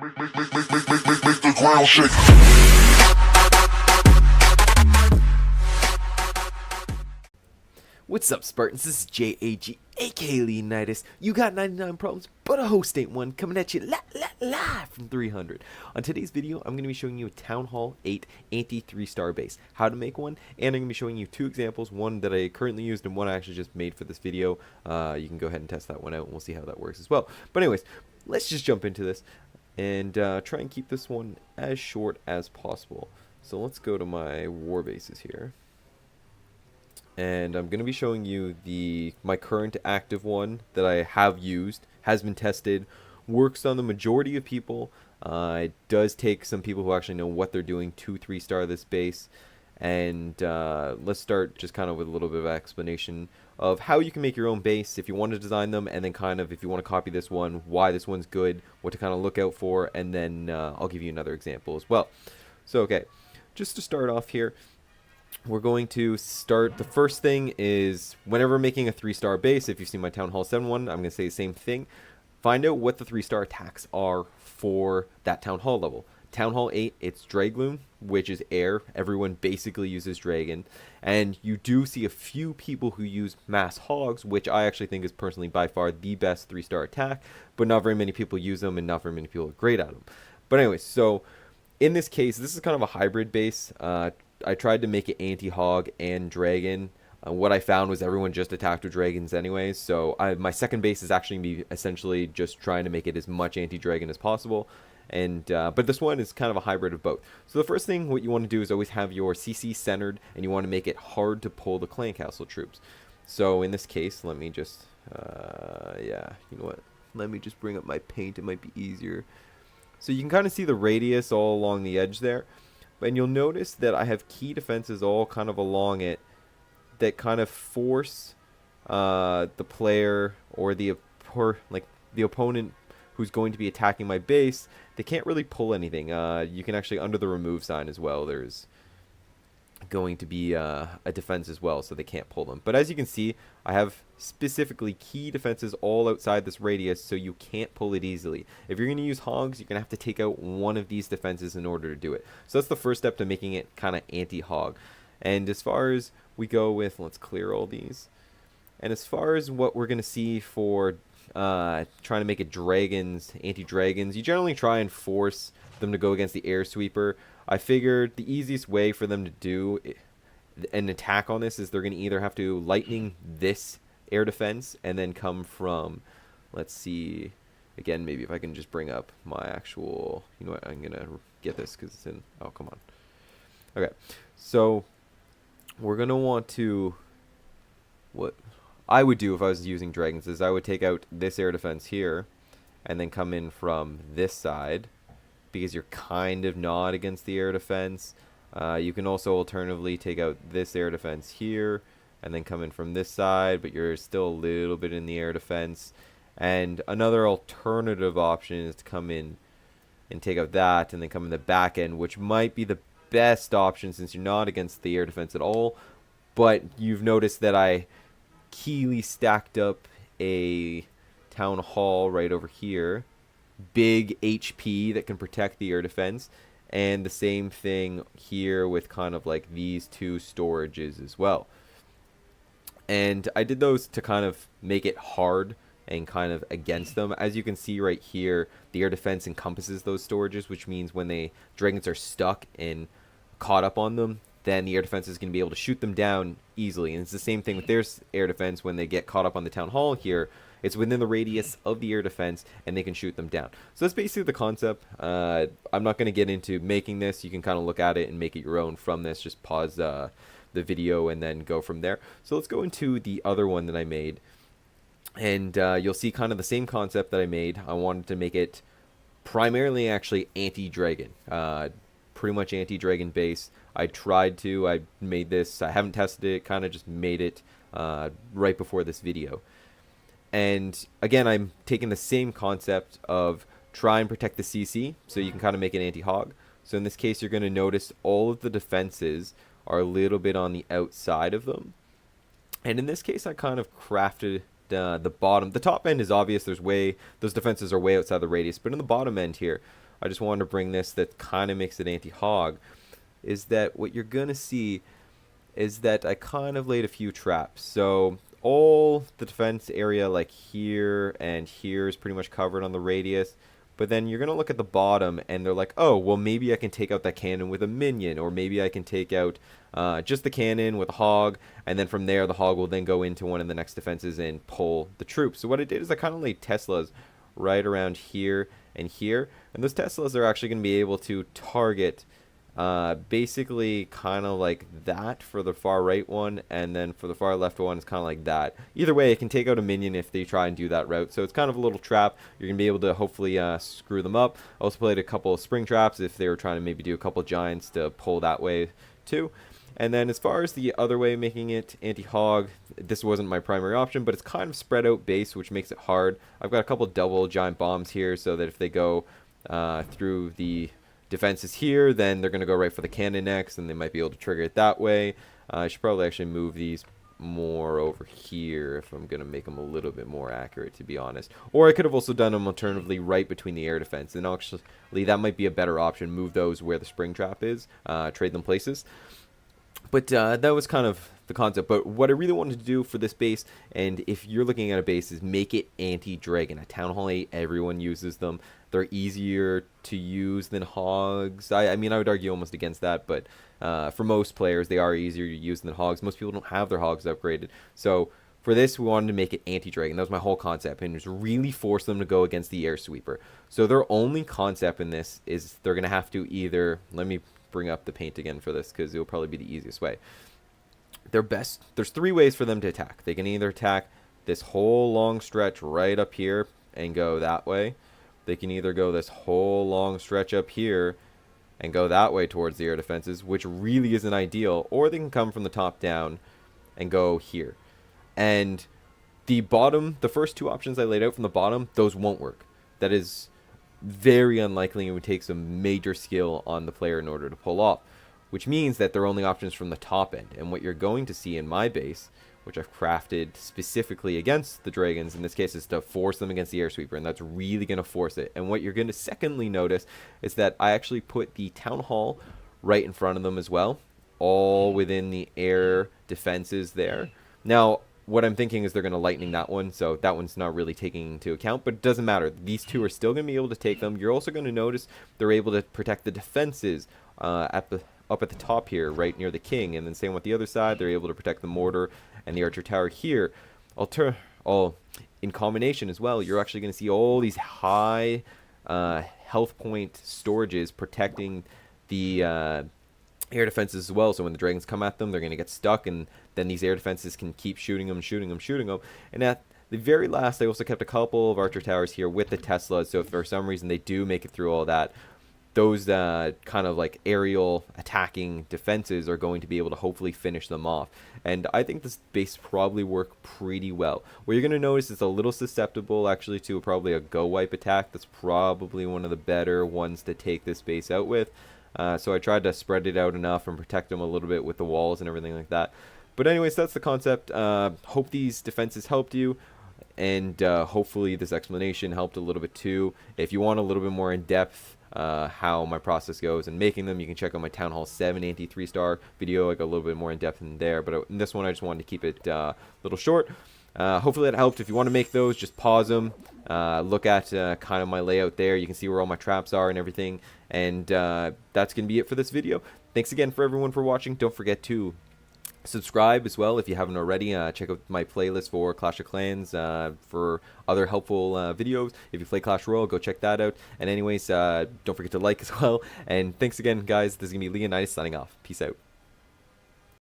Make the ground shake. What's up, Spartans? This is JAG, aka Leonidas. You got 99 problems, but a host ain't one, coming at you live from 300. On today's video, I'm going to be showing you a Town Hall 8 Anti-3 star base, how to make one, and I'm going to be showing you two examples, one that I currently used and one I actually just made for this video. You can go ahead and test that one out, and we'll see how that works as well. But anyways, let's just jump into this and try and keep this one as short as possible. So let's go to my war bases here. And I'm going to be showing you my current active one that I have used, has been tested, works on the majority of people. It does take some people who actually know what they're doing to 3-star this base. And let's start just kind of with a little bit of explanation of how you can make your own base if you want to design them, and then kind of if you want to copy this one, why this one's good, what to kind of look out for, and then I'll give you another example as well. So okay, just to start off here, we're going to start. The first thing is, whenever making a 3-star base, if you've seen my Town Hall 7 one, I'm going to say the same thing. Find out what the 3-star attacks are for that Town Hall level. Town Hall 8, it's Dragloon, which is air. Everyone basically uses Dragon. And you do see a few people who use Mass Hogs, which I actually think is personally by far the best 3-star attack, but not very many people use them, and not very many people are great at them. But anyway, so in this case, this is kind of a hybrid base. I tried to make it anti-hog and dragon. What I found was everyone just attacked with dragons anyways, so my second base is actually going to be essentially just trying to make it as much anti-dragon as possible. And but this one is kind of a hybrid of both. So the first thing what you want to do is always have your CC centered, and you want to make it hard to pull the clan castle troops. So in this case, let me just yeah, you know what, let me just bring up my paint, it might be easier. So you can kind of see the radius all along the edge there. And you'll notice that I have key defenses all kind of along it that kind of force the player or the opponent who's going to be attacking my base. They can't really pull anything. You can actually, under the remove sign as well, there's going to be a defense as well, so they can't pull them. But as you can see, I have specifically key defenses all outside this radius, so you can't pull it easily. If you're going to use hogs, you're going to have to take out one of these defenses in order to do it. So that's the first step to making it kind of anti-hog. And as far as we go with, let's clear all these. And as far as what we're going to see for trying to make it dragons, anti-dragons, you generally try and force them to go against the air sweeper. I figured the easiest way for them to do an attack on this is they're going to either have to lightning this air defense and then come from, let's see, again, maybe if I can just bring up my actual, you know what, I'm going to get this because it's in, oh, come on. Okay, so we're going to want to, what I would do if I was using dragons is I would take out this air defense here and then come in from this side, because you're kind of not against the air defense. You can also alternatively take out this air defense here and then come in from this side, but you're still a little bit in the air defense. And another alternative option is to come in and take out that and then come in the back end, which might be the best option since you're not against the air defense at all. But you've noticed that I keyly stacked up a Town Hall right over here. Big HP that can protect the air defense, and the same thing here with kind of like these two storages as well. And I did those to kind of make it hard and kind of against them. As you can see right here, the air defense encompasses those storages, which means when the dragons are stuck and caught up on them, then the air defense is going to be able to shoot them down easily. And it's the same thing with their air defense. When they get caught up on the Town Hall here, it's within the radius of the air defense, and they can shoot them down. So that's basically the concept. I'm not going to get into making this. You can kind of look at it and make it your own from this. Just pause the video and then go from there. So let's go into the other one that I made. And you'll see kind of the same concept that I made. I wanted to make it primarily actually anti-dragon. Pretty much anti-dragon base. I made this. I haven't tested it. Kind of just made it right before this video. And again, I'm taking the same concept of try and protect the CC, so you can kind of make an anti-hog. So in this case, you're going to notice all of the defenses are a little bit on the outside of them. And in this case, I kind of crafted the bottom. The top end is obvious. Those defenses are way outside the radius. But in the bottom end here, I just wanted to bring this that kind of makes it anti-hog, is that what you're going to see is that I kind of laid a few traps. So all the defense area like here and here is pretty much covered on the radius. But then you're going to look at the bottom and they're like, oh, well, maybe I can take out that cannon with a minion. Or maybe I can take out just the cannon with a hog. And then from there, the hog will then go into one of the next defenses and pull the troops. So what I did is I kind of laid Teslas right around here and here. And those Teslas are actually going to be able to target basically kind of like that for the far right one, and then for the far left one it's kind of like that. Either way, it can take out a minion if they try and do that route, so it's kind of a little trap. You're gonna be able to hopefully screw them up. I also played a couple of spring traps if they were trying to maybe do a couple giants to pull that way too. And then as far as the other way, making it anti-hog, this wasn't my primary option, but it's kind of spread out base, which makes it hard. I've got a couple double giant bombs here so that if they go through the defenses here, then they're going to go right for the cannon next, and they might be able to trigger it that way. I should probably actually move these more over here if I'm going to make them a little bit more accurate, to be honest. Or I could have also done them alternatively right between the air defense, and actually that might be a better option. Move those where the spring trap is, trade them places. But that was kind of the concept. But what I really wanted to do for this base, and if you're looking at a base, is make it anti-dragon. At Town Hall 8, everyone uses them. They're easier to use than hogs. I mean, I would argue almost against that, but for most players, they are easier to use than hogs. Most people don't have their hogs upgraded. So for this, we wanted to make it anti-dragon. That was my whole concept, and just really force them to go against the air sweeper. So their only concept in this is they're going to have to either... Let me bring up the paint again for this, because it'll probably be the easiest way. There's 3 ways for them to attack. They can either attack this whole long stretch right up here and go that way. They can either go this whole long stretch up here and go that way towards the air defenses, which really isn't ideal, or they can come from the top down and go here. And the first 2 options I laid out from the bottom, those won't work. That is very unlikely, and would take some major skill on the player in order to pull off, which means that they're only options from the top end. And what you're going to see in my base, which I've crafted specifically against the dragons, in this case, is to force them against the air sweeper, and that's really going to force it. And what you're going to secondly notice is that I actually put the town hall right in front of them as well, all within the air defenses there. Now, what I'm thinking is they're going to lightning that one, so that one's not really taking into account, but it doesn't matter. These 2 are still going to be able to take them. You're also going to notice they're able to protect the defenses up at the top here, right near the king, and then same with the other side. They're able to protect the mortar and the archer tower here. In combination as well, you're actually going to see all these high health point storages protecting the air defenses as well. So when the dragons come at them, they're going to get stuck, and then these air defenses can keep shooting them. And at the very last, I also kept a couple of archer towers here with the Teslas, so if for some reason they do make it through all that, those kind of like aerial attacking defenses are going to be able to hopefully finish them off. And I think this base probably work pretty well. What you're going to notice is a little susceptible actually to probably a go wipe attack. That's probably one of the better ones to take this base out with. So I tried to spread it out enough and protect them a little bit with the walls and everything like that. But anyways, that's the concept. Hope these defenses helped you. And hopefully this explanation helped a little bit too. If you want a little bit more in depth how my process goes and making them, you can check out my Town Hall 7 Anti-3 star video. I got a little bit more in depth in there, but in this one I just wanted to keep it a little short. Hopefully that helped. If you want to make those, just pause them, look at kind of my layout there. You can see where all my traps are and everything, and that's gonna be it for this video. Thanks again for everyone for watching. Don't forget to subscribe as well if you haven't already. Check out my playlist for Clash of Clans for other helpful videos. If you play Clash Royale, go check that out. And anyways, don't forget to like as well. And thanks again, guys. This is gonna be Leonidas signing off. Peace out.